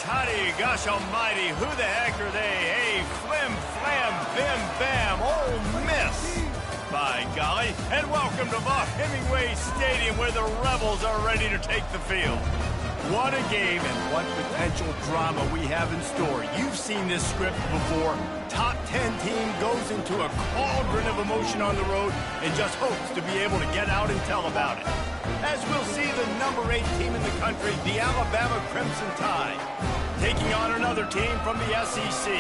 Toddy, gosh almighty, who the heck are they? Hey, flim, flam, bim, bam, Ole Miss. By golly, and welcome to Buck Hemingway Stadium where the Rebels are ready to take the field. What a game and what potential drama we have in store. You've seen this script before. Top 10 team goes into a cauldron of emotion on the road and just hopes to be able to get out and tell about it. As we'll see the number 8 team in the country, the Alabama Crimson Tide, taking on another team from the SEC,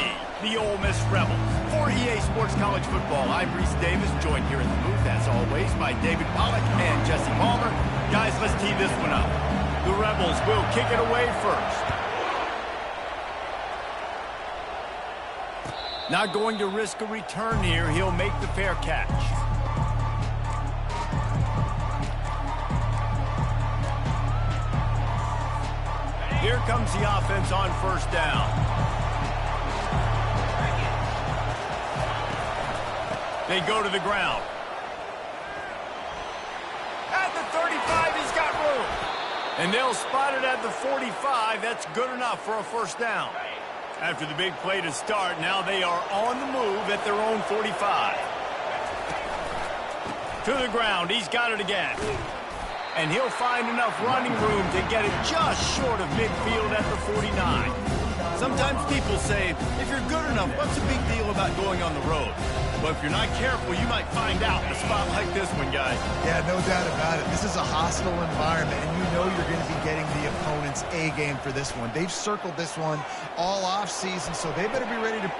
the Ole Miss Rebels. For EA Sports College Football, I'm Reese Davis, joined here in the booth, as always, by David Pollack and Jesse Palmer. Guys, let's tee this one up. The Rebels will kick it away first. Not going to risk a return here. He'll make the fair catch. Here comes the offense on first down. They go to the ground. At the 35, he's got room. And they'll spot it at the 45. That's good enough for a first down. After the big play to start, now they are on the move at their own 45. To the ground. He's got it again. And he'll find enough running room to get it just short of midfield at the 49. Sometimes people say, if you're good enough, what's the big deal about going on the road? Well, if you're not careful, you might find out in a spot like this one, guys. Yeah, no doubt about it. This is a hostile environment, and you know you're going to be getting the opponent's A-game for this one. They've circled this one all off-season, so they better be ready to...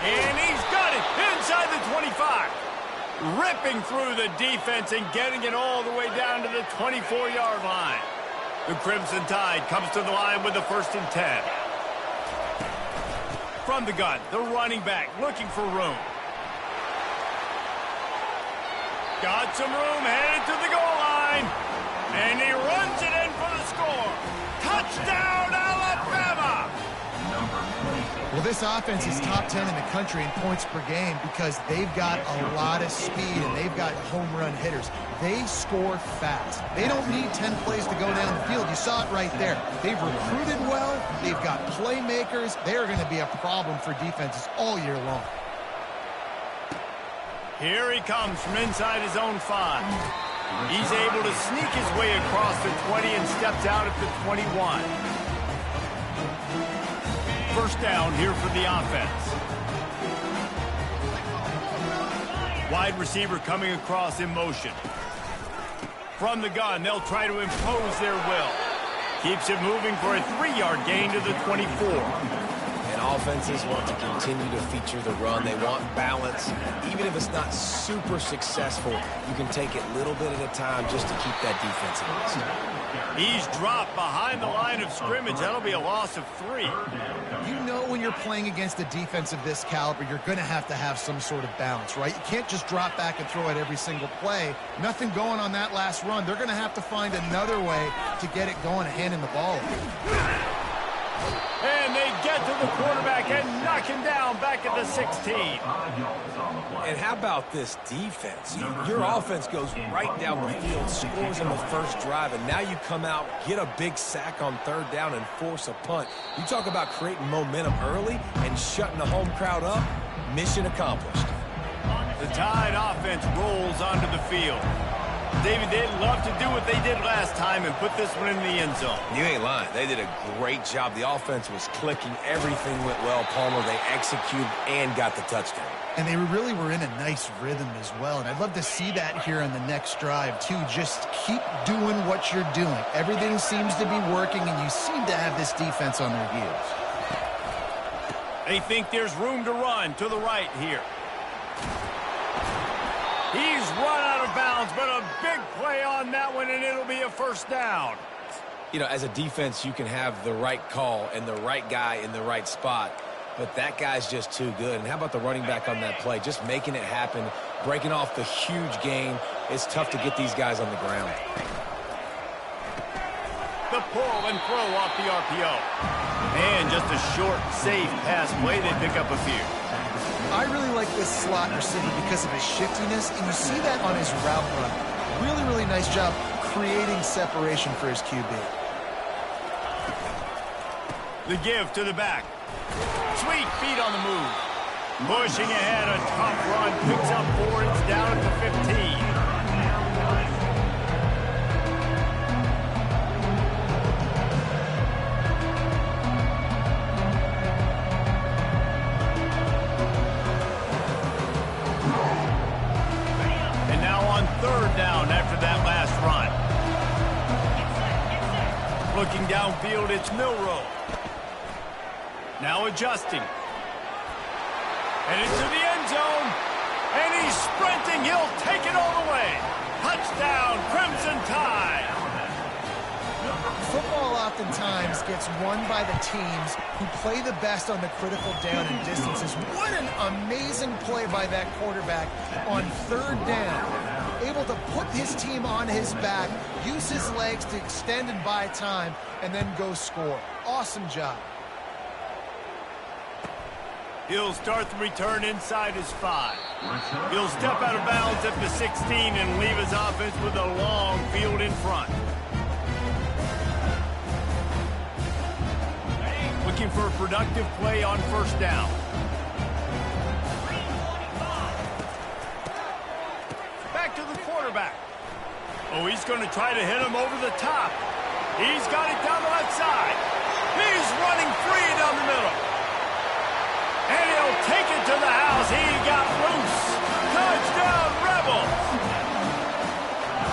And he's got it inside the 25. Ripping through the defense and getting it all the way down to the 24-yard line. The Crimson Tide comes to the line with the 1st and 10. From the gun, the running back looking for room. Got some room, headed to the goal line. And he runs it in for the score. Touchdown, Alabama! Well, this offense is top 10 in the country in points per game because they've got a lot of speed and they've got home run hitters. They score fast. They don't need 10 plays to go down the field. You saw it right there. They've recruited well. They've got playmakers. They are going to be a problem for defenses all year long. Here he comes from inside his own 5. He's able to sneak his way across the 20 and steps out at the 21. First down here for the offense. Wide receiver coming across in motion. From the gun, they'll try to impose their will. Keeps it moving for a 3-yard gain to the 24. And offenses want to continue to feature the run. They want balance. Even if it's not super successful, you can take it little bit at a time just to keep that defense honest. He's dropped behind the line of scrimmage. That'll be a loss of 3. You know when you're playing against a defense of this caliber, you're going to have some sort of balance, right? You can't just drop back and throw it every single play. Nothing going on that last run. They're going to have to find another way to get it going and handing the ball. And they get to the quarterback and knock him down back at the 16. And how about this defense? Your offense goes right down the field, scores on the first drive, and now you come out, get a big sack on 3rd down, and force a punt. You talk about creating momentum early and shutting the home crowd up. Mission accomplished. The Tide offense rolls onto the field. David, they'd love to do what they did last time and put this one in the end zone. You ain't lying. They did a great job. The offense was clicking. Everything went well, Palmer. They executed and got the touchdown. And they really were in a nice rhythm as well. And I'd love to see that here on the next drive, too. Just keep doing what you're doing. Everything seems to be working, and you seem to have this defense on their heels. They think there's room to run to the right here. He's run out of bounds, but a big play on that one, and it'll be a first down. You know, as a defense, you can have the right call and the right guy in the right spot, but that guy's just too good. And how about the running back on that play? Just making it happen, breaking off the huge gain. It's tough to get these guys on the ground. The pull and throw off the RPO. And just a short, safe pass play. They pick up a few. I really like this slot receiver because of his shiftiness, and you see that on his route run. Really, really nice job creating separation for his QB. The give to the back. Sweet feet on the move. Pushing ahead, a tough run. Picks up 4. It's down at the 15. And now on 3rd down after that last run. Looking downfield, it's Milroe. Now adjusting. And into the end zone. And he's sprinting. He'll take it all the way. Touchdown, Crimson Tide. Football oftentimes gets won by the teams who play the best on the critical down and distances. What an amazing play by that quarterback on 3rd down. Able to put his team on his back, use his legs to extend and buy time, and then go score. Awesome job. He'll start the return inside his 5. He'll step out of bounds at the 16 and leave his offense with a long field in front. Looking for a productive play on 1st down. Back to the quarterback. Oh, he's going to try to hit him over the top. He's got it down the left side. He's running free down the middle. And he'll take it to the house. He got loose. Touchdown, Rebels.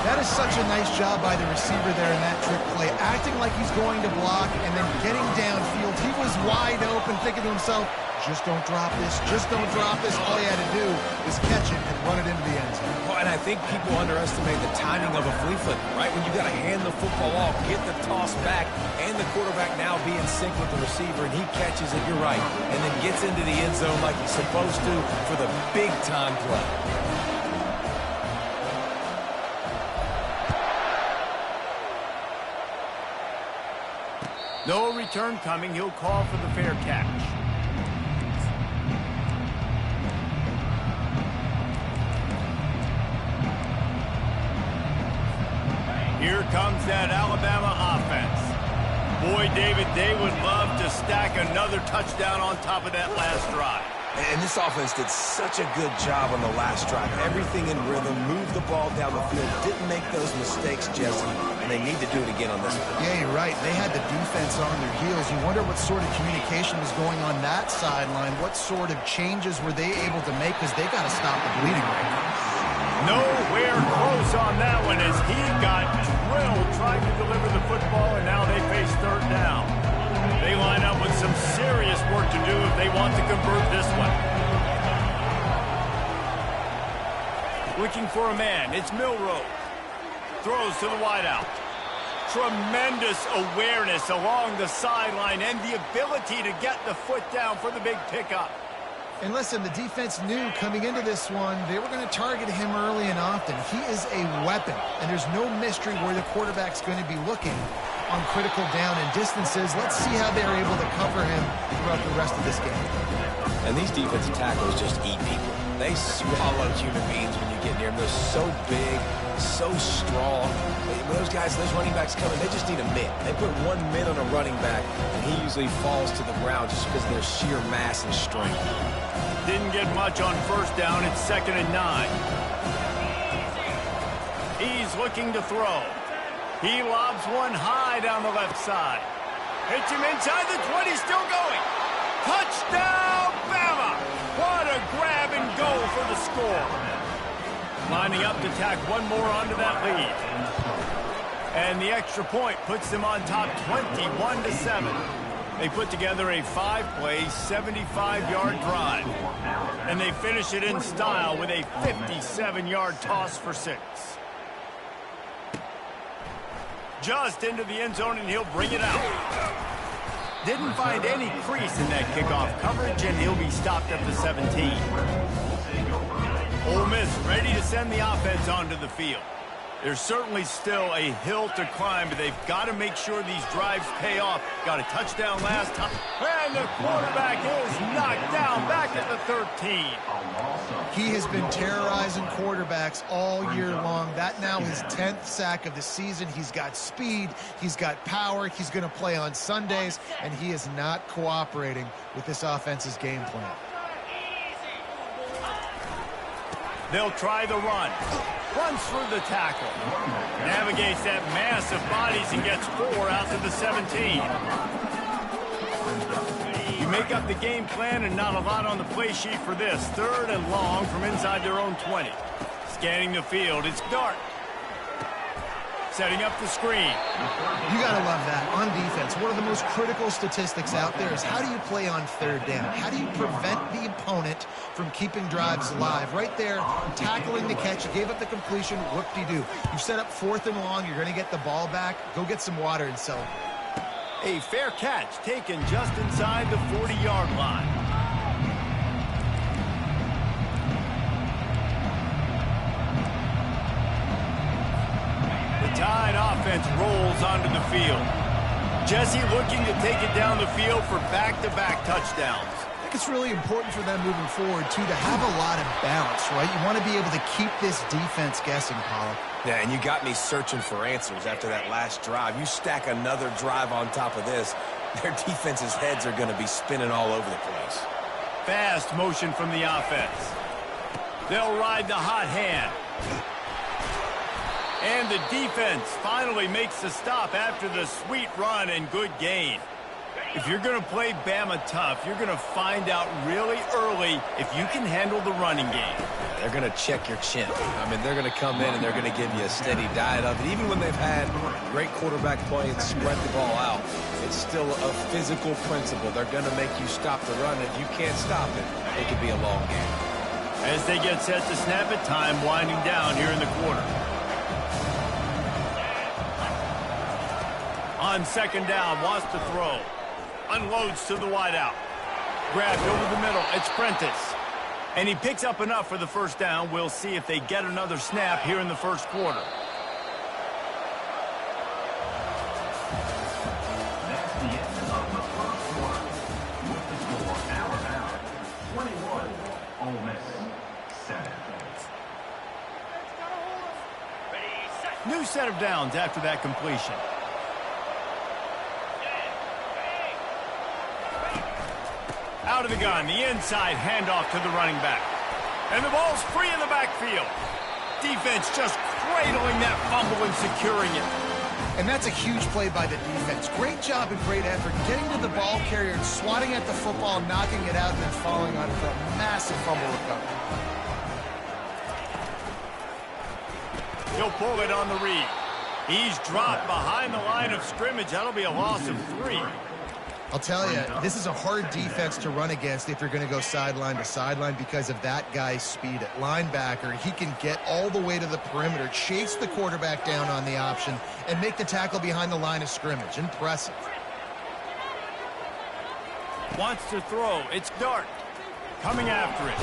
That is such a nice job by the receiver there in that trick play. Acting like he's going to block and then getting downfield. He was wide open, thinking to himself, just don't drop this, just don't drop this. All he had to do was catch it and run it into the end zone. Well, and I think people underestimate the timing of a flea flicker, right? When you got to hand the football off, get the toss back, and the quarterback now be in sync with the receiver, and he catches it, you're right, and then gets into the end zone like he's supposed to for the big-time play. No return coming. He'll call for the fair catch. Here comes that Alabama offense. Boy, David, they would love to stack another touchdown on top of that last drive. And this offense did such a good job on the last drive. Everything in rhythm, moved the ball down the field, didn't make those mistakes, Jesse, and they need to do it again on this one. Yeah, you're right. They had the defense on their heels. You wonder what sort of communication was going on that sideline. What sort of changes were they able to make, because they got to stop the bleeding right now. Nowhere close on that one as he got drilled trying to deliver the football, and now they face 3rd down. They line up with some serious work to do if they want to convert this one. Looking for a man. It's Milroe. Throws to the wideout. Tremendous awareness along the sideline and the ability to get the foot down for the big pickup. And listen, the defense knew coming into this one, they were going to target him early and often. He is a weapon, and there's no mystery where the quarterback's going to be looking on critical down and distances. Let's see how they're able to cover him throughout the rest of this game. And these defensive tackles just eat people. They swallow human beings when you get near them. They're so big, so strong. When those guys, those running backs come in, they just need a mitt. They put 1 mitt on a running back, and he usually falls to the ground just because of their sheer mass and strength. Didn't get much on 1st down. It's 2nd and 9. He's looking to throw. He lobs one high down the left side. Hits him inside the 20, still going. Touchdown, Bama! What a grab and go for the score. Lining up to tack one more onto that lead. And the extra point puts them on top 21-7. They put together a 5-play, 75-yard drive. And they finish it in style with a 57-yard toss for 6. Just into the end zone, and he'll bring it out. Didn't find any crease in that kickoff coverage, and he'll be stopped at the 17. Ole Miss ready to send the offense onto the field. There's certainly still a hill to climb, but they've got to make sure these drives pay off. Got a touchdown last time. And the quarterback is knocked down back at the 13. He has been terrorizing quarterbacks all year long. That now his 10th sack of the season. He's got speed. He's got power. He's going to play on Sundays, and he is not cooperating with this offense's game plan. They'll try the run. Runs through the tackle. Navigates that mass of bodies and gets 4 out to the 17. You make up the game plan and not a lot on the play sheet for this. 3rd and long from inside their own 20. Scanning the field, it's Dart. Setting up the screen. You got to love that. On defense, one of the most critical statistics out there is how do you play on 3rd down? How do you prevent the opponent from keeping drives alive? Right there, tackling the catch. You gave up the completion. Whoop-de-doo. You set up 4th and long. You're going to get the ball back. Go get some water and celebrate. A fair catch taken just inside the 40-yard line. Tide offense rolls onto the field. Jesse looking to take it down the field for back-to-back touchdowns. I think it's really important for them moving forward, too, to have a lot of balance, right? You want to be able to keep this defense guessing, Paul. Yeah, and you got me searching for answers after that last drive. You stack another drive on top of this, their defense's heads are going to be spinning all over the place. Fast motion from the offense. They'll ride the hot hand. And the defense finally makes the stop after the sweet run and good gain. If you're going to play Bama tough, you're going to find out really early if you can handle the running game. They're going to check your chin. I mean, they're going to come in and they're going to give you a steady diet of it. Even when they've had great quarterback play and spread the ball out, it's still a physical principle. They're going to make you stop the run. If you can't stop it, it could be a long game. As they get set to snap it, time winding down here in the quarter. On 2nd down, wants to throw. Unloads to the wideout. Grabbed over the middle. It's Prentice. And he picks up enough for the 1st down. We'll see if they get another snap here in the 1st quarter. That's the end of the 1st quarter. With the score, Alabama 21, Ole Miss 7. New set of downs after that completion. Out of the gun, the inside handoff to the running back. And the ball's free in the backfield. Defense just cradling that fumble and securing it. And that's a huge play by the defense. Great job and great effort getting to the ball carrier and swatting at the football, knocking it out, and then falling on it for a massive fumble recovery. He'll pull it on the read. He's dropped behind the line of scrimmage. That'll be a loss of 3. I'll tell you, this is a hard defense to run against if you're going to go sideline to sideline because of that guy's speed at linebacker. He can get all the way to the perimeter, chase the quarterback down on the option, and make the tackle behind the line of scrimmage. Impressive. Wants to throw. It's Dart. Coming after it.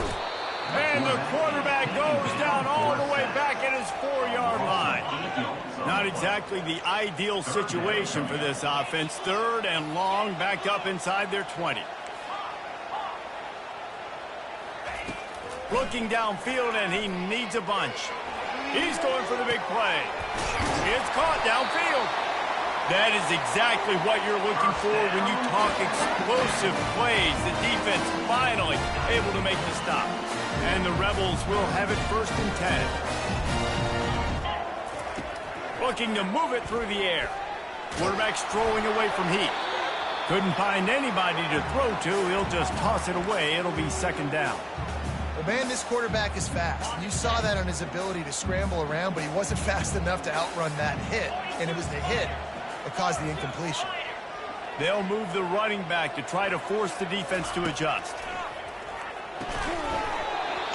And the quarterback goes down all the way back at his 4-yard line. Not exactly the ideal situation for this offense. 3rd and long, backed up inside their 20. Looking downfield, and he needs a bunch. He's going for the big play. It's caught downfield. That is exactly what you're looking for when you talk explosive plays. The defense finally able to make the stop. And the Rebels will have it 1st and 10. Looking to move it through the air. Quarterback strolling away from heat. Couldn't find anybody to throw to. He'll just toss it away. It'll be 2nd down. Well, man, this quarterback is fast. You saw that on his ability to scramble around, but he wasn't fast enough to outrun that hit. And it was the hit that caused the incompletion. They'll move the running back to try to force the defense to adjust.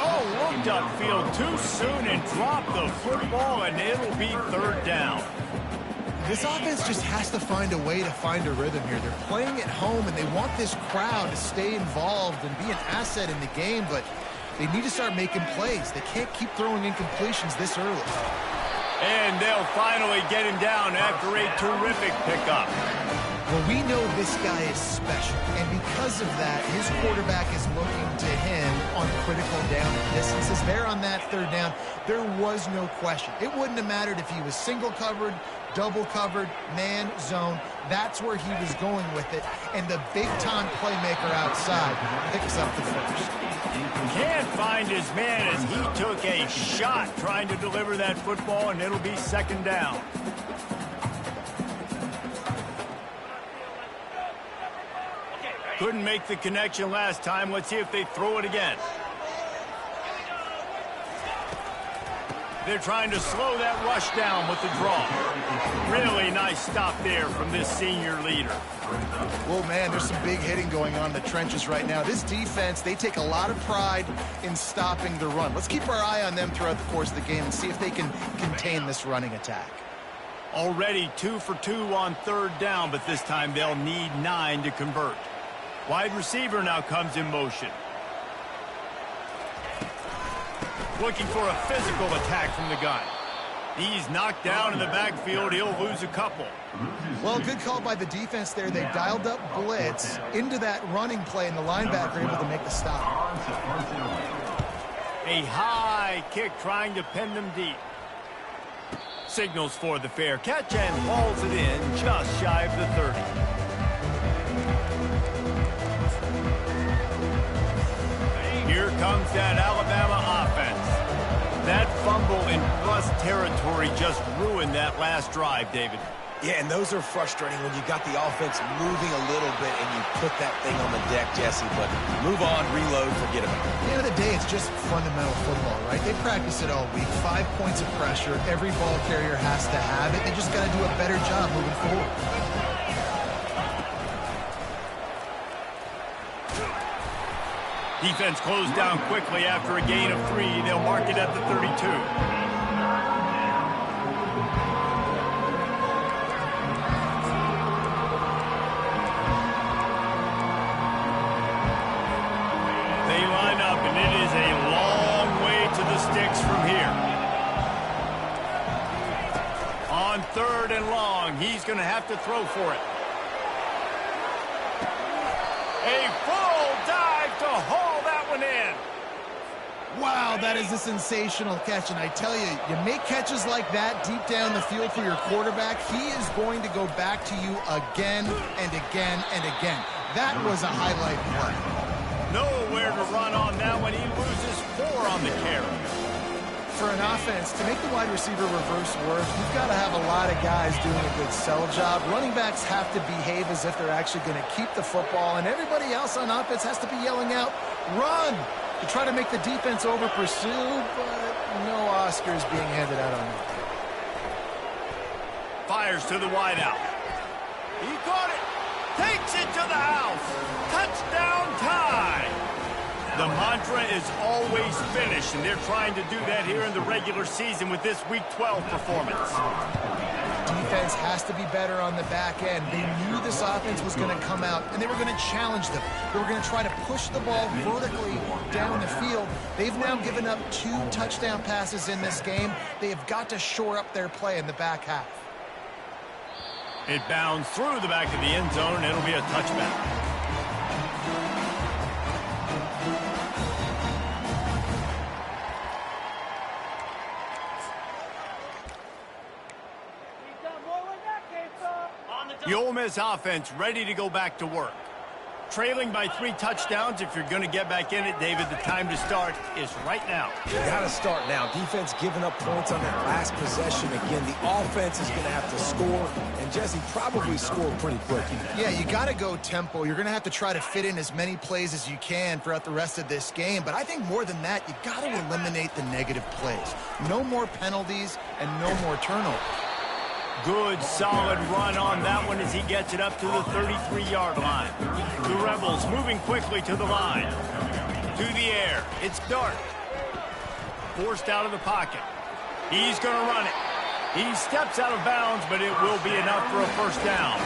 Oh, looked upfield too soon and dropped the football, and it'll be 3rd down. This offense just has to find a way to find a rhythm here. They're playing at home, and they want this crowd to stay involved and be an asset in the game, but they need to start making plays. They can't keep throwing incompletions this early. And they'll finally get him down after a terrific pickup. Well, we know this guy is special, and because of that, his quarterback is looking to him on critical down distances. There on that third down, there was no question. It wouldn't have mattered if he was single covered, double covered, man, zone. That's where he was going with it, and the big-time playmaker outside picks up the first. Can't find his man as he took a shot trying to deliver that football, and it'll be second down. Couldn't make the connection last time. Let's see if they throw it again. They're trying to slow that rush down with the draw. Really nice stop there from this senior leader. Well, man, there's some big hitting going on in the trenches right now. This defense, they take a lot of pride in stopping the run. Let's keep our eye on them throughout the course of the game and see if they can contain this running attack. Already 2 for 2 on third down, but this time they'll need 9 to convert. Wide receiver now comes in motion. Looking for a physical attack from the gun. He's knocked down in the backfield. He'll lose a couple. Well, good call by the defense there. They dialed up blitz into that running play, and the linebacker able to make the stop. A high kick trying to pin them deep. Signals for the fair catch and hauls it in just shy of the 30. Here comes that Alabama offense. That fumble in plus territory just ruined that last drive, David. Yeah, and those are frustrating when you got the offense moving a little bit and you put that thing on the deck, Jesse. But move on, reload, forget about it. At the end of the day, it's just fundamental football, right? They practice it all week. 5 points of pressure. Every ball carrier has to have it. They just got to do a better job moving forward. Defense closed down quickly after a gain of 3. They'll mark it at the 32. They line up, and it is a long way to the sticks from here. On third and long, he's going to have to throw for it. A full dive to haul that one in. Wow, that is a sensational catch, and I tell you, you make catches like that deep down the field for your quarterback, he is going to go back to you again and again and again. That was a highlight play. Nowhere to run on that one. He loses 4 on the carry. For an offense, to make the wide receiver reverse work, you've got to have a lot of guys doing a good sell job. Running backs have to behave as if they're actually going to keep the football, and everybody else on offense has to be yelling out, run, to try to make the defense over-pursue, but no Oscars being handed out on that. Fires to the wideout. He caught it. Takes it to the house. Touchdown tie. The mantra is always finish, and they're trying to do that here in the regular season with this Week 12 performance. Defense has to be better on the back end. They knew this offense was going to come out, and they were going to challenge them. They were going to try to push the ball vertically down the field. They've now given up 2 touchdown passes in this game. They have got to shore up their play in the back half. It bounds through the back of the end zone, and it'll be a touchback. The Ole Miss offense ready to go back to work. Trailing by 3 touchdowns. If you're going to get back in it, David, the time to start is right now. You got to start now. Defense giving up points on that last possession. Again, the offense is going to have to score, and Jesse probably score pretty quick. Yeah, you got to go tempo. You're going to have to try to fit in as many plays as you can throughout the rest of this game. But I think more than that, you got to eliminate the negative plays. No more penalties and no more turnovers. Good, solid run on that one as he gets it up to the 33-yard line. The Rebels moving quickly to the line. To the air. It's Dart. Forced out of the pocket. He's going to run it. He steps out of bounds, but it will be enough for a first down.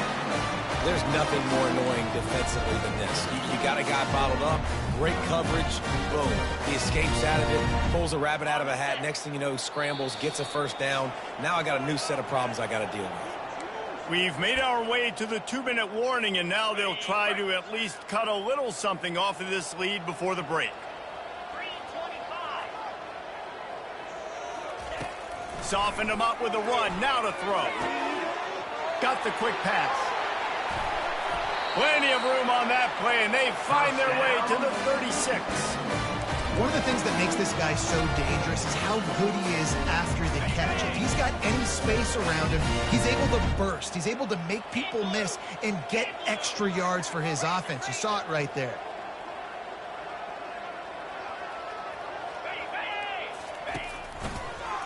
There's nothing more annoying defensively than this. You got a guy bottled up, great coverage, boom. He escapes out of it, pulls a rabbit out of a hat. Next thing you know, scrambles, gets a first down. Now I got a new set of problems I got to deal with. We've made our way to the 2-minute warning, and now they'll try to at least cut a little something off of this lead before the break. Softened him up with a run. Now to throw. Got the quick pass. Plenty of room on that play, and they find their way to the 36. One of the things that makes this guy so dangerous is how good he is after the catch. If he's got any space around him, he's able to burst. He's able to make people miss and get extra yards for his offense. You saw it right there.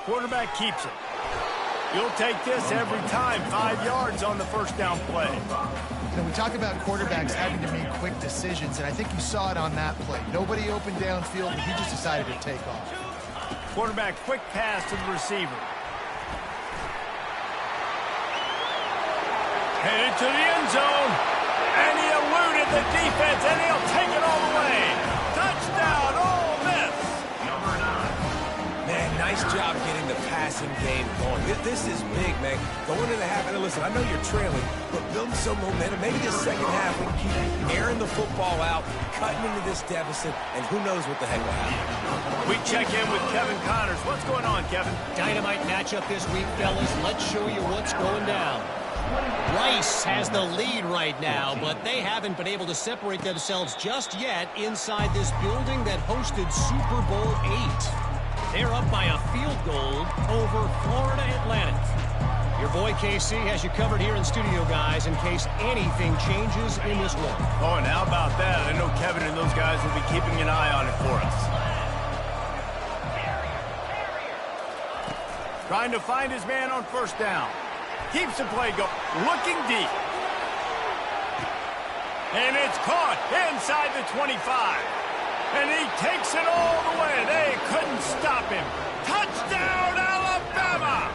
Quarterback keeps it. You'll take this every time. 5 yards on the first down play. You know, we talk about quarterbacks having to make quick decisions, and I think you saw it on that play. Nobody opened downfield, and he just decided to take off. Quarterback quick pass to the receiver. Headed to the end zone. And he eluded the defense, and he'll take it all the way. Touchdown, Ole Miss. Man, nice job getting the passing game going. This is big, man. Going into the half, and listen, I know you're trailing, but building some momentum. Maybe this second half we can keep airing the football out, cutting into this deficit, and who knows what the heck will happen. We check in with Kevin Connors. What's going on, Kevin? Dynamite matchup this week, fellas. Let's show you what's going down. Rice has the lead right now, but they haven't been able to separate themselves just yet inside this building that hosted Super Bowl VIII. They're up by a field goal over Florida Atlantic. Your boy KC has you covered here in studio, guys, in case anything changes in this one. Oh, and how about that? I know Kevin and those guys will be keeping an eye on it for us. Trying to find his man on first down. Keeps the play going. Looking deep. And it's caught inside the 25. And he takes it all the way. They couldn't stop him. Touchdown, Alabama!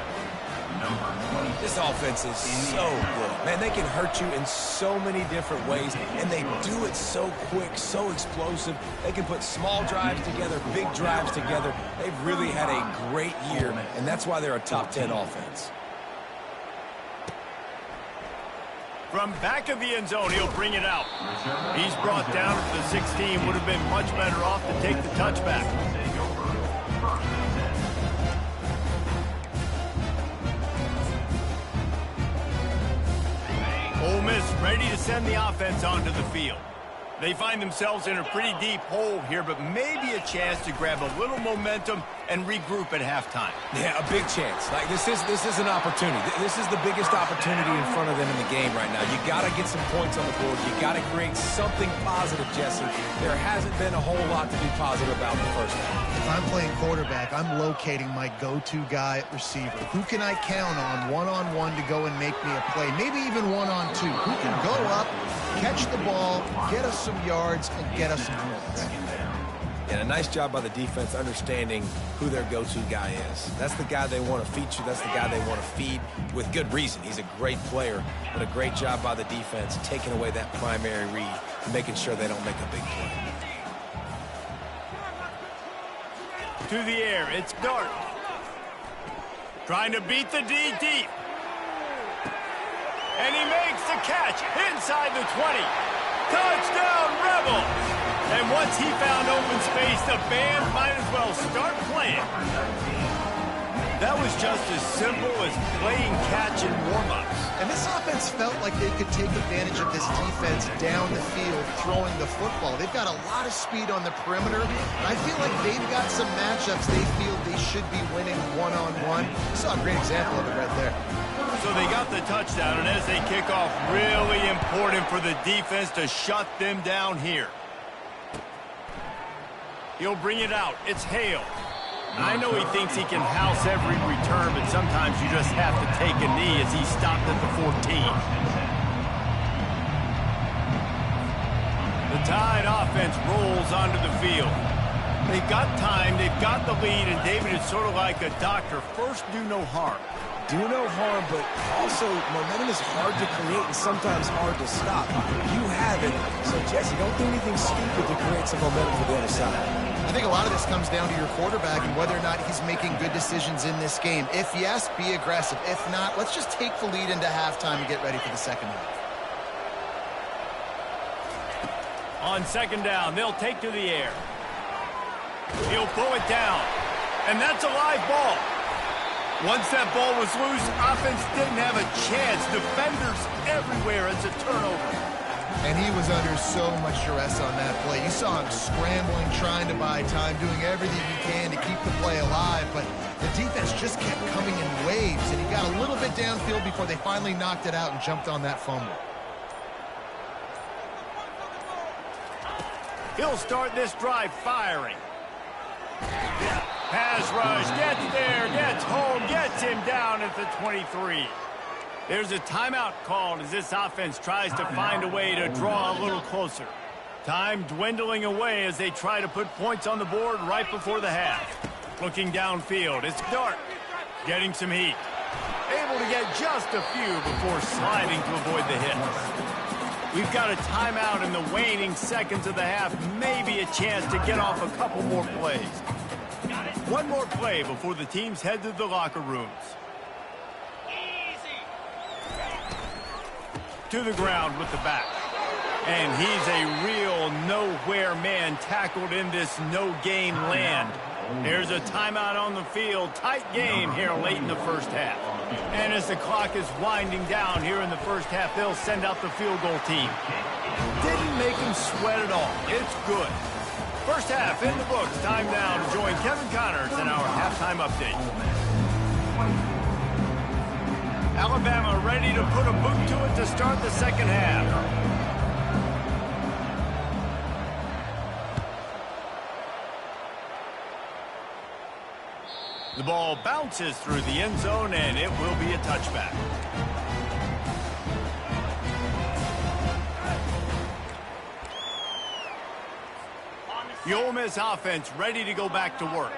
This offense is so good. Man, they can hurt you in so many different ways, and they do it so quick, so explosive. They can put small drives together, big drives together. They've really had a great year, and that's why they're a top 10 offense. From back of the end zone, he'll bring it out. He's brought down at the 16. Would have been much better off to take the touchback. Ole Miss ready to send the offense onto the field. They find themselves in a pretty deep hole here, but maybe a chance to grab a little momentum and regroup at halftime. Yeah, a big chance. Like this is an opportunity. This is the biggest opportunity in front of them in the game right now. You got to get some points on the board. You got to create something positive, Jesse. There hasn't been a whole lot to be positive about in the first half. If I'm playing quarterback, I'm locating my go-to guy at receiver. Who can I count on one-on-one to go and make me a play? Maybe even one-on-two. Who can go up, catch the ball, get us some yards, and get us some points. And a nice job by the defense understanding who their go-to guy is. That's the guy they want to feature. That's the guy they want to feed with good reason. He's a great player, but a great job by the defense taking away that primary read and making sure they don't make a big play. To the air, it's Dart. Trying to beat the D deep. And he makes the catch inside the 20. Touchdown, Rebels! And once he found open space, the band might as well start playing. That was just as simple as playing catch in warm-ups. And this offense felt like they could take advantage of this defense down the field throwing the football. They've got a lot of speed on the perimeter. And I feel like they've got some matchups they feel they should be winning one-on-one. You saw a great example of it right there. So they got the touchdown, and as they kick off, really important for the defense to shut them down here. He'll bring it out. It's Hale. I know he thinks he can house every return, but sometimes you just have to take a knee as he stopped at the 14. The Tide offense rolls onto the field. They've got time, they've got the lead, and David is sort of like a doctor. First, do no harm. do no harm, but also momentum is hard to create and sometimes hard to stop. You have it, so Jesse, don't do anything stupid to create some momentum for the other side. I think a lot of this comes down to your quarterback and whether or not he's making good decisions in this game. If yes, be aggressive. If not, let's just take the lead into halftime and get ready for the second half. On second down, they'll take to the air. He'll pull it down. And that's a live ball. Once that ball was loose, offense didn't have a chance. Defenders everywhere. It's a turnover. And he was under so much duress on that play. You saw him scrambling, trying to buy time, doing everything he can to keep the play alive. But the defense just kept coming in waves, and he got a little bit downfield before they finally knocked it out and jumped on that fumble. He'll start this drive firing. Pass rush, gets there, gets home, gets him down at the 23. There's a timeout called as this offense tries to find a way to draw a little closer. Time dwindling away as they try to put points on the board right before the half. Looking downfield, it's Dart, getting some heat. Able to get just a few before sliding to avoid the hit. We've got a timeout in the waning seconds of the half, maybe a chance to get off a couple more plays. One more play before the teams head to the locker rooms. To the ground with the back. And he's a real nowhere man tackled in this no-gain land. There's a timeout on the field. Tight game here late in the first half. And as the clock is winding down here in the first half, they'll send out the field goal team. Didn't make him sweat at all. It's good. First half in the books. Time now to join Kevin Connors in our halftime update. Alabama ready to put a boot to it to start the second half. The ball bounces through the end zone, and it will be a touchback. The Ole Miss offense ready to go back to work.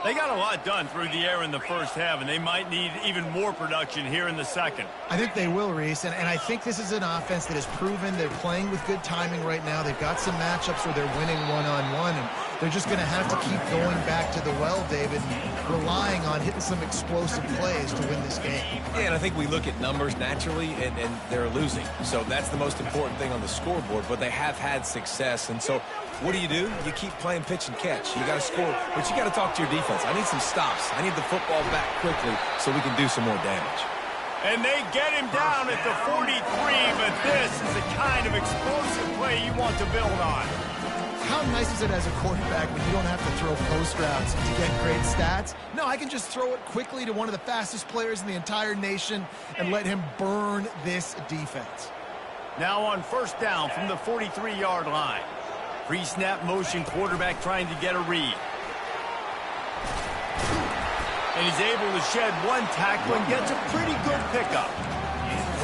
They got a lot done through the air in the first half, and they might need even more production here in the second. I think they will, Reese, and I think this is an offense that has proven they're playing with good timing right now. They've got some matchups where they're winning one-on-one, and they're just going to have to keep going back to the well, David, and relying on hitting some explosive plays to win this game. Yeah, and I think we look at numbers naturally, and they're losing. So that's the most important thing on the scoreboard, but they have had success, and so what do? You keep playing pitch and catch. You got to score, but you got to talk to your defense. I need some stops. I need the football back quickly so we can do some more damage. And they get him down at the 43, but this is the kind of explosive play you want to build on. How nice is it as a quarterback when you don't have to throw post routes to get great stats? No, I can just throw it quickly to one of the fastest players in the entire nation and let him burn this defense. Now on first down from the 43-yard line. Pre-snap motion quarterback trying to get a read. And he's able to shed one tackle and gets a pretty good pickup.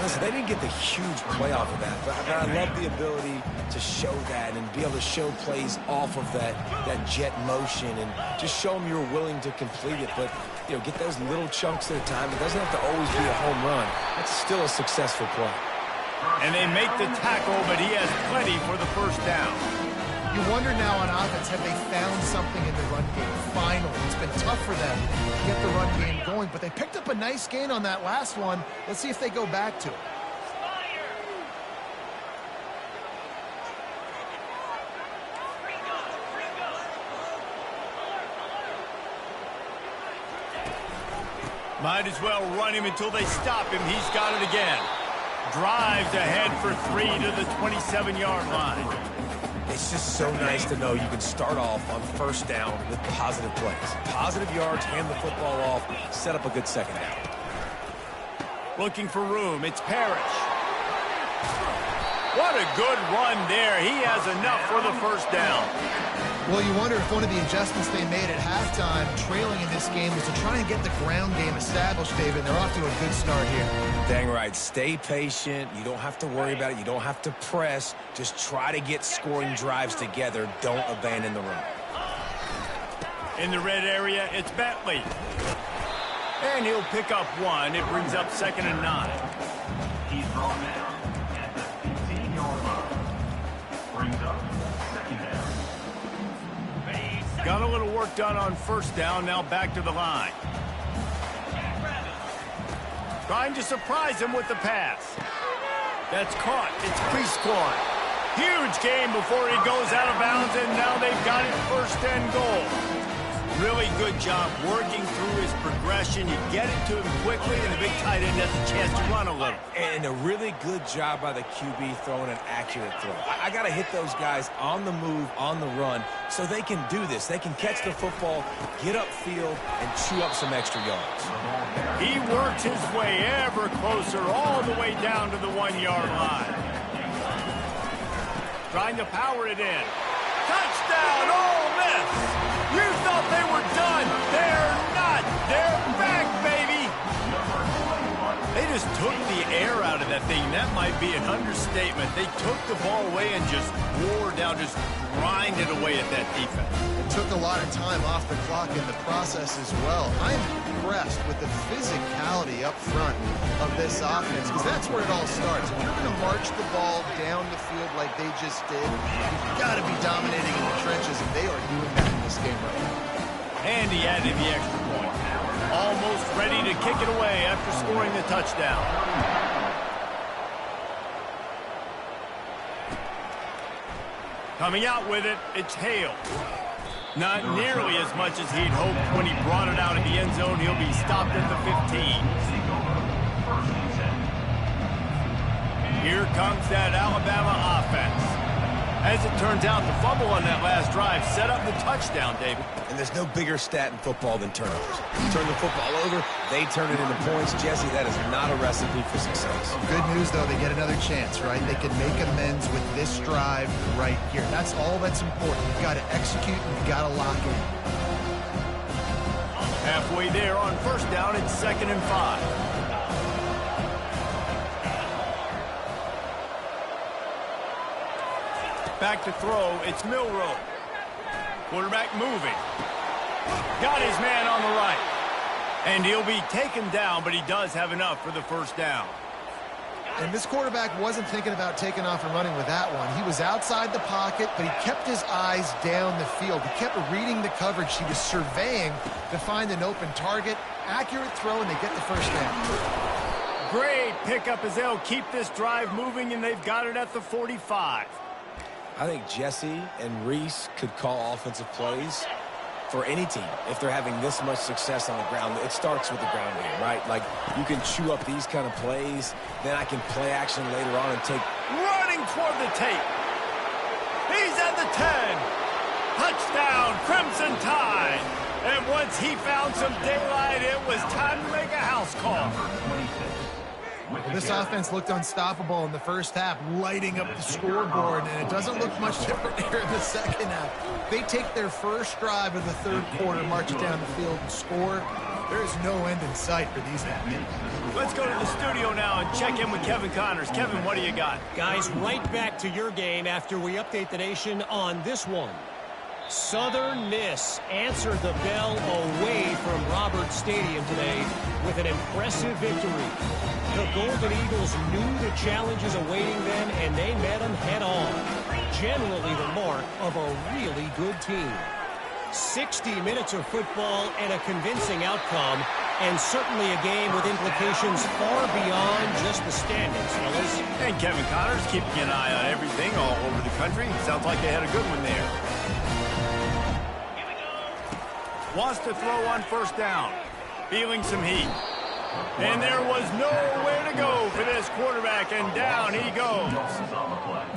Listen, they didn't get the huge play off of that, but I love the ability to show that and be able to show plays off of that jet motion and just show them you're willing to complete it. But, you know, get those little chunks at a time. It doesn't have to always be a home run. That's still a successful play. And they make the tackle, but he has plenty for the first down. You wonder now on offense, have they found something in the run game? Finally, it's been tough for them to get the run game going, but they picked up a nice gain on that last one. Let's see if they go back to it. Might as well run him until they stop him. He's got it again. Drives ahead for 3 to the 27-yard line. It's just so nice to know you can start off on first down with positive plays. Positive yards, hand the football off, set up a good second down. Looking for room, it's Parrish. What a good run there. He has enough for the first down. Well, you wonder if one of the adjustments they made at halftime, trailing in this game, was to try and get the ground game established, David. They're off to a good start here. Dang right. Stay patient. You don't have to worry about it. You don't have to press. Just try to get scoring drives together. Don't abandon the run. In the red area, it's Bentley. And he'll pick up one. It brings up 2nd and 9. He's brought down at the 15-yard line. Brings up 2nd down. Got a little work done on 1st down. Now back to the line. Trying to surprise him with the pass. That's caught. It's Prescorn. Huge game before he goes out of bounds, and now they've got it 1st and goal. Really good job working through his progression. You get it to him quickly, and the big tight end has a chance to run a little. And a really good job by the QB throwing an accurate throw. I got to hit those guys on the move, on the run, so they can do this. They can catch the football, get upfield, and chew up some extra yards. He works his way ever closer, all the way down to the 1-yard line. Trying to power it in. Touchdown, Ole Miss! You thought they were done. They're not. They're back, baby. They just took the air out of that thing. That might be an understatement. They took the ball away and just wore down, just grinded away at that defense. It took a lot of time off the clock in the process as well. I'm impressed with the physicality up front of this offense, because that's where it all starts. If you're going to march the ball down the field like they just did, you've got to be dominating in the trenches, and they are doing that in this game right now. And he added the extra point. Almost ready to kick it away after scoring the touchdown. Coming out with it, it's Hale. Not nearly as much as he'd hoped when he brought it out of the end zone. He'll be stopped at the 15. Here comes that Alabama offense. As it turns out, the fumble on that last drive set up the touchdown, David. And there's no bigger stat in football than turnovers. You turn the football over, they turn it into points. Jesse, that is not a recipe for success. Good news, though, they get another chance, right? They can make amends with this drive right here. That's all that's important. You've got to execute, and you've got to lock in. Halfway there on 1st down, it's 2nd and 5. Back to throw, it's Milroe. Quarterback moving. Got his man on the right. And he'll be taken down, but he does have enough for the 1st down. And this quarterback wasn't thinking about taking off and running with that one. He was outside the pocket, but he kept his eyes down the field. He kept reading the coverage. He was surveying to find an open target. Accurate throw, and they get the 1st down. Great pickup as they'll keep this drive moving, and they've got it at the 45. I think Jesse and Reese could call offensive plays for any team if they're having this much success on the ground. It starts with the ground game, right? Like, you can chew up these kind of plays, then I can play action later on and take... Running toward the tape. He's at the 10. Touchdown, Crimson Tide. And once he found some daylight, it was time to make a house call. This offense looked unstoppable in the 1st half, lighting up the scoreboard, and it doesn't look much different here in the 2nd half. They take their 1st drive of the 3rd quarter, march it down the field, and score. There is no end in sight for these guys. Let's go to the studio now and check in with Kevin Connors. Kevin, what do you got? Guys, right back to your game after we update the nation on this one. Southern Miss answered the bell away from Roberts Stadium today with an impressive victory. The Golden Eagles knew the challenges awaiting them, and they met them head-on. Generally the mark of a really good team. 60 minutes of football and a convincing outcome, and certainly a game with implications far beyond just the standings, fellas. And Kevin Connors keeping an eye on everything all over the country. Sounds like they had a good one there. Wants to throw on 1st down. Feeling some heat. And there was nowhere to go for this quarterback, and down he goes.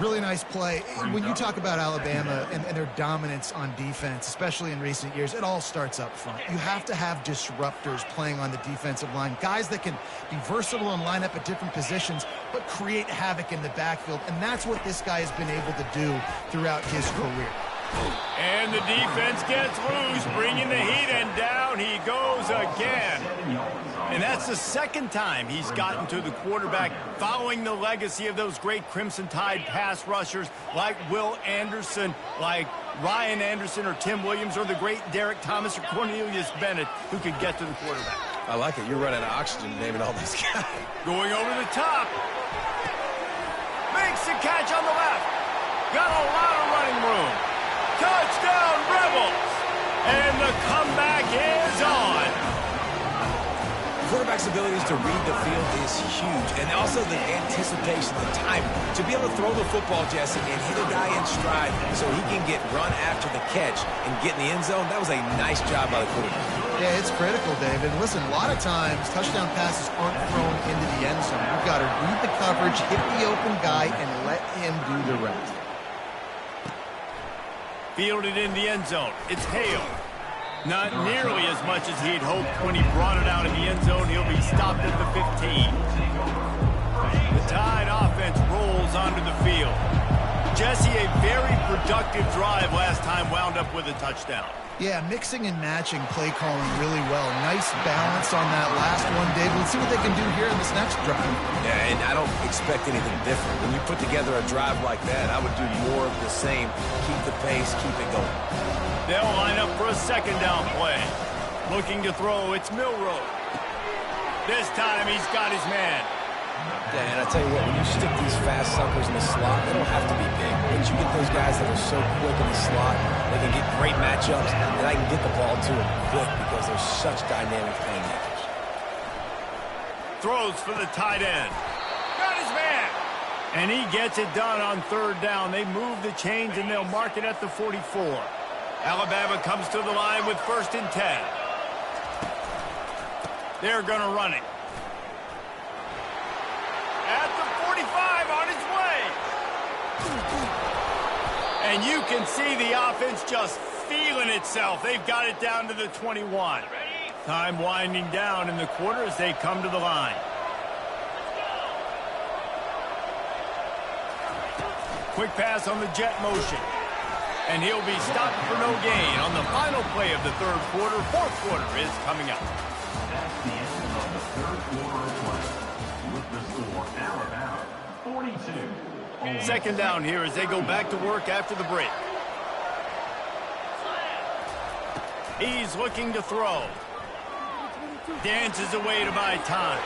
Really nice play. When you talk about Alabama and their dominance on defense, especially in recent years, it all starts up front. You have to have disruptors playing on the defensive line, guys that can be versatile and line up at different positions, but create havoc in the backfield, and that's what this guy has been able to do throughout his career. And the defense gets loose, bringing the heat, and down he goes again. And that's the 2nd time he's gotten to the quarterback, following the legacy of those great Crimson Tide pass rushers like Will Anderson, like Ryan Anderson or Tim Williams, or the great Derek Thomas or Cornelius Bennett, who could get to the quarterback. I like it. You're running out of oxygen naming all these guys. Going over the top. Makes the catch on the left. Got a lot of running room. Touchdown, Rebels. And the comeback is on. Quarterback's abilities to read the field is huge, and also the anticipation, the timing. To be able to throw the football, Jesse, and hit a guy in stride so he can get run after the catch and get in the end zone, that was a nice job by the quarterback. Yeah, it's critical, David. Listen, a lot of times, touchdown passes aren't thrown into the end zone. You've got to read the coverage, hit the open guy, and let him do the rest. Fielded in the end zone. It's Hale. Not nearly as much as he'd hoped when he brought it out in the end zone. He'll be stopped at the 15. The Tide offense rolls onto the field. Jesse, a very productive drive last time, wound up with a touchdown. Yeah, mixing and matching play calling really well. Nice balance on that last one, David. Let's see what they can do here in this next drive. Yeah, and I don't expect anything different. When you put together a drive like that, I would do more of the same. Keep the pace, keep it going. They'll line up for a second down play. Looking to throw, it's Milroe. This time he's got his man. Yeah, and I tell you what, when you stick these fast suckers in the slot, they don't have to be big. But you get those guys that are so quick in the slot, they can get great matchups, and I can get the ball to them quick because they're such dynamic playmakers. Throws for the tight end. Got his man. And he gets it done on third down. They move the chains, and they'll mark it at the 44. Alabama comes to the line with 1st and 10. They're going to run it. At the 45, on its way. And you can see the offense just feeling itself. They've got it down to the 21. Time winding down in the quarter as they come to the line. Quick pass on the jet motion. And he'll be stopped for no gain on the final play of the third quarter. Fourth quarter is coming up. That's the end of the third quarter of play. With the score, Alabama 42. Second down here as they go back to work after the break. He's looking to throw. Dances away to buy time.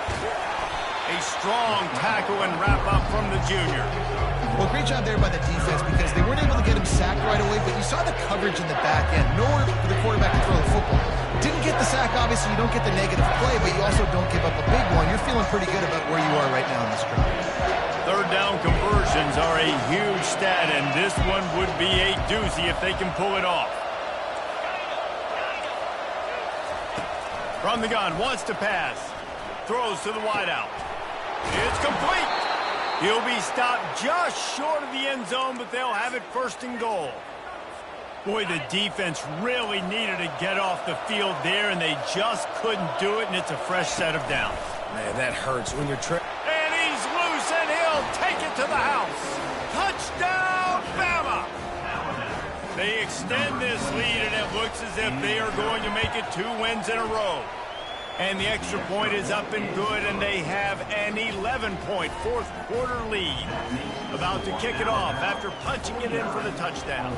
A strong tackle and wrap up from the junior. Well, great job there by the defense because they weren't able to get him sacked right away, but you saw the coverage in the back end. Nowhere for the quarterback to throw the football. Didn't get the sack, obviously. You don't get the negative play, but you also don't give up a big one. You're feeling pretty good about where you are right now in this drive. Third down conversions are a huge stat, and this one would be a doozy if they can pull it off. From the gun, wants to pass. Throws to the wideout. It's complete. He'll be stopped just short of the end zone, but they'll have it 1st and goal. Boy, the defense really needed to get off the field there, and they just couldn't do it, and it's a fresh set of downs. Man, that hurts when you're And he's loose, and he'll take it to the house. Touchdown, Bama! They extend this lead, and it looks as if they are going to make it 2 wins in a row. And the extra point is up and good, and they have an 11-point fourth quarter lead. About to kick it off after punching it in for the touchdown.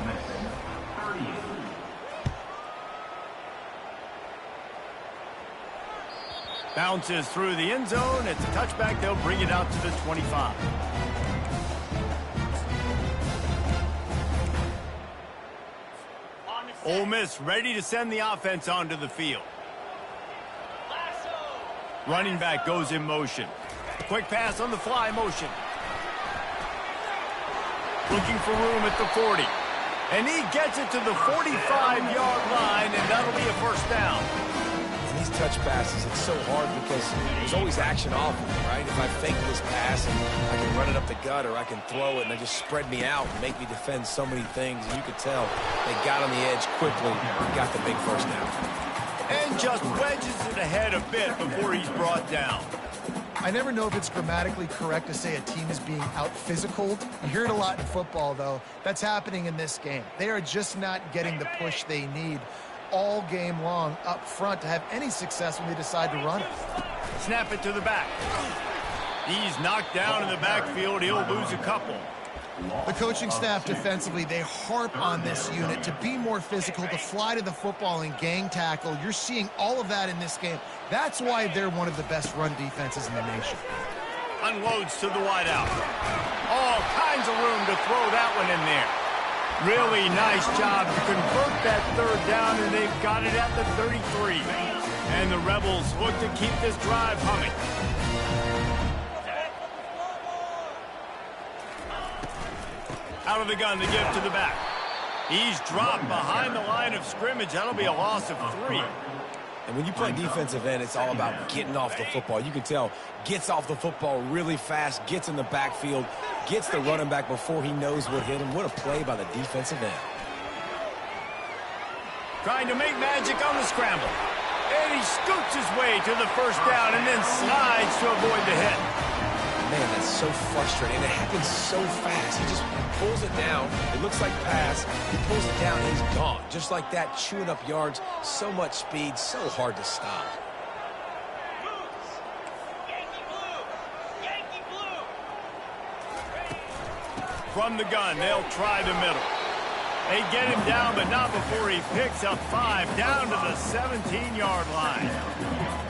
Bounces through the end zone. It's a touchback. They'll bring it out to the 25. Ole Miss ready to send the offense onto the field. Running back goes in motion. Quick pass on the fly motion. Looking for room at the 40. And he gets it to the 45-yard line, and that'll be a first down. These touch passes, it's so hard because there's always action off of it, right? If I fake this pass and I can run it up the gut or I can throw it and they just spread me out and make me defend so many things. And you could tell they got on the edge quickly and got the big first down. And just wedges it ahead a bit before he's brought down. I never know if it's grammatically correct to say a team is being out-physicaled. You hear it a lot in football, though. That's happening in this game. They are just not getting the push they need all game long up front to have any success when they decide to run it. Snap it to the back. He's knocked down in the backfield. He'll lose a couple. The coaching staff defensively, they harp on this unit to be more physical, to fly to the football and gang tackle. You're seeing all of that in this game. That's why they're one of the best run defenses in the nation. Unloads to the wideout. All kinds of room to throw that one in there. Really nice job to convert that third down, and they've got it at the 33. And the Rebels look to keep this drive humming. Out of the gun to give to the back. He's dropped behind the line of scrimmage. That'll be a loss of 3. And when you play defensive end, it's all about getting off the football. You can tell, gets off the football really fast, gets in the backfield, gets the running back before he knows what hit him. What a play by the defensive end. Trying to make magic on the scramble. And he scoots his way to the first down and then slides to avoid the hit. Man, that's so frustrating. It happens so fast. He just pulls it down. It looks like pass. He pulls it down, and he's gone. Just like that, chewing up yards. So much speed, so hard to stop. From the gun, they'll try the middle. They get him down, but not before he picks up 5 down to the 17-yard line.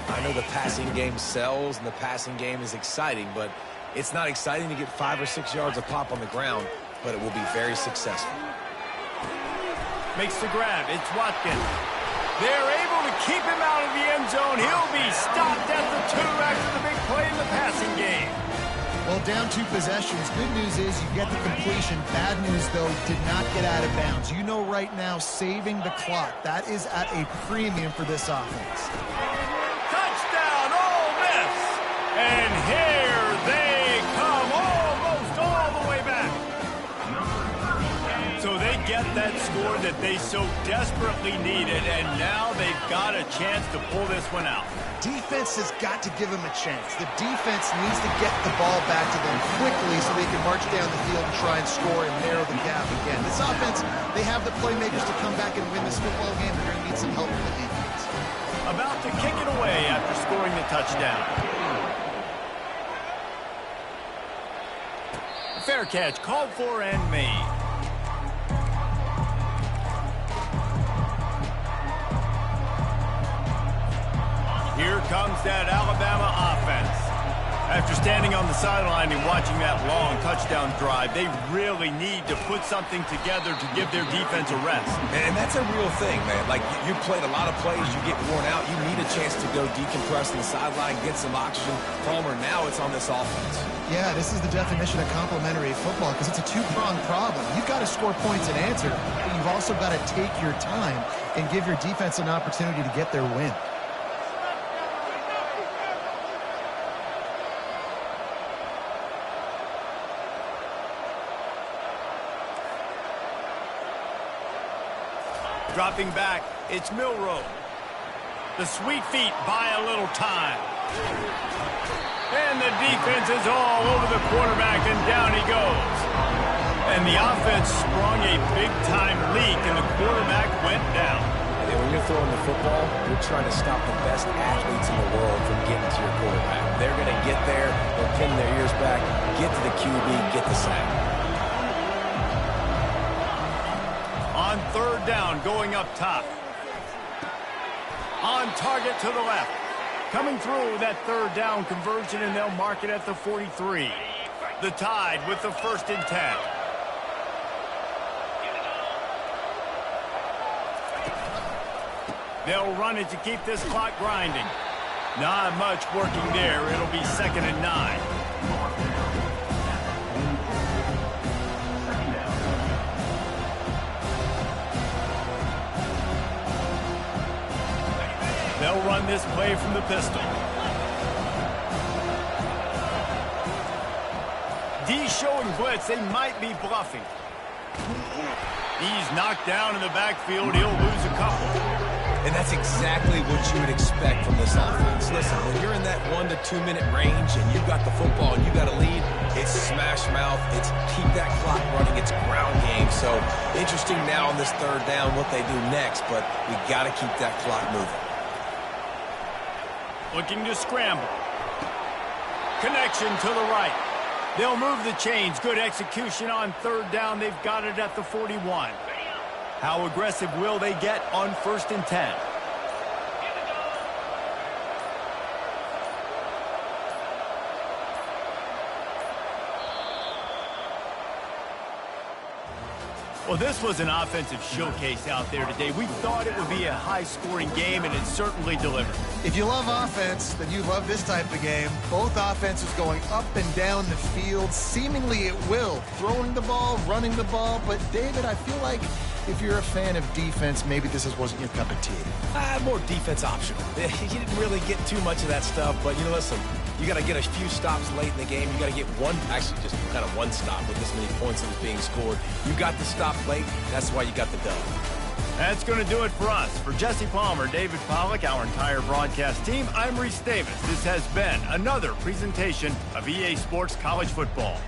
I know the passing game sells and the passing game is exciting, but it's not exciting to get 5 or 6 yards of pop on the ground, but it will be very successful. Makes the grab. It's Watkins. They're able to keep him out of the end zone. He'll be stopped at the 2 after the big play in the passing game. Well, down 2 possessions. Good news is you get the completion. Bad news, though, did not get out of bounds. You know right now, saving the clock. That is at a premium for this offense. Touchdown, Ole Miss! And here they come, almost all the way back. So they get that score that they so desperately needed, and now they've got a chance to pull this one out. Defense has got to give them a chance. The defense needs to get the ball back to them quickly so they can march down the field and try and score and narrow the gap again. This offense, they have the playmakers to come back and win this football game. They're going to need some help from the defense. About to kick it away after scoring the touchdown. Fair catch, called for and made. Here comes that Alabama offense. After standing on the sideline and watching that long touchdown drive, they really need to put something together to give their defense a rest. And that's a real thing, man. Like, you played a lot of plays, you get worn out, you need a chance to go decompress on the sideline, get some oxygen. Palmer, now it's on this offense. Yeah, this is the definition of complementary football because it's a 2-pronged problem. You've got to score points and answer, but you've also got to take your time and give your defense an opportunity to get their win. Dropping back, it's Milroe. The sweet feet buy a little time. And the defense is all over the quarterback, and down he goes. And the offense sprung a big-time leak, and the quarterback went down. And when you're throwing the football, you're trying to stop the best athletes in the world from getting to your quarterback. They're going to get there, they'll pin their ears back, get to the QB, get the sack. On 3rd down, going up top. On target to the left. Coming through that 3rd down conversion, and they'll mark it at the 43. The Tide with the 1st and 10. They'll run it to keep this clock grinding. Not much working there. It'll be 2nd and 9. They'll run this play from the pistol. D showing blitz. They might be bluffing. He's knocked down in the backfield. He'll lose a couple. And that's exactly what you would expect from this offense. Listen, when you're in that 1 to 2 minute range and you've got the football and you've got a lead, it's smash mouth, it's keep that clock running, it's ground game. So interesting now on this 3rd down what they do next, but we got to keep that clock moving. Looking to scramble. Connection to the right. They'll move the chains. Good execution on third down. They've got it at the 41. How aggressive will they get on 1st and 10? Well, this was an offensive showcase out there today. We thought it would be a high-scoring game, and it certainly delivered. If you love offense, then you love this type of game. Both offenses going up and down the field, seemingly at will. Throwing the ball, running the ball. But, David, I feel like if you're a fan of defense, maybe this wasn't your cup of tea. More defense optional. You didn't really get too much of that stuff, but, listen, you got to get a few stops late in the game. You got to get actually just kind of one stop with this many points that was being scored. You got the stop late. That's why you got the dub. That's going to do it for us. For Jesse Palmer, David Pollack, our entire broadcast team, I'm Reese Davis. This has been another presentation of EA Sports College Football.